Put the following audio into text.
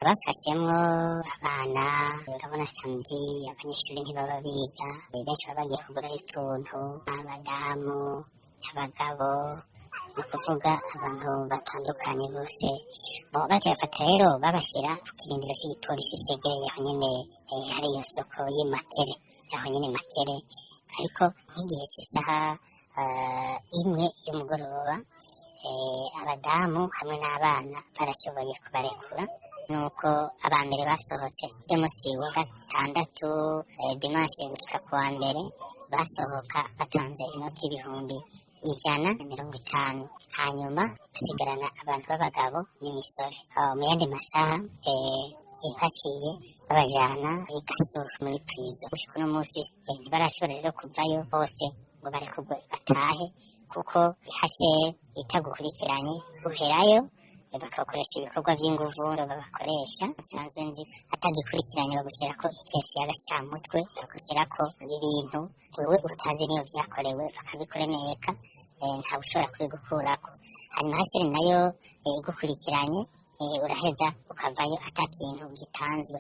bafashemwo abana urabona samedi abanyeshuri ntibaba biga benshi baba bagiye kugurayo utuntu abadamu abagabo ni ukuvuga abantu batandukanye bose bafata rero babashira ku kirindiro cy'igipolisi cegereye aho nyene hari iyo soko y'Imakere aho nyene Makere ariko nk'igihe cy'isaha imwe y'umugoroba abadamu hamwe n'abana barashoboye kubarekura nuko abambere basohotse byo musi wa gatandatu dimanche gushika kuwa mbere basohoka batanze inoti y'ibihumbi 150 hanyuma basigarana abantu b'abagabo n'imisore mu yandi masaha haciye babajana igasuru muri prison gushika uno musi ntibarashobora rero kuvayo bose ngo barekurwe batahe kuko hase itagukurikiranye uherayo bakakoresha ibikorwa by'inguvu babakoresha usanzwe nzi atagikurikiranye bagushira ko ikesi y'agacamutwe bagushira ko ibintu wewe utazi niyo vyakorewe bakabikuremeka nta ushobora kubigukurako hanyuma hasere nayo igukurikiranye uraheza ukavayo atakintu gitanzwe.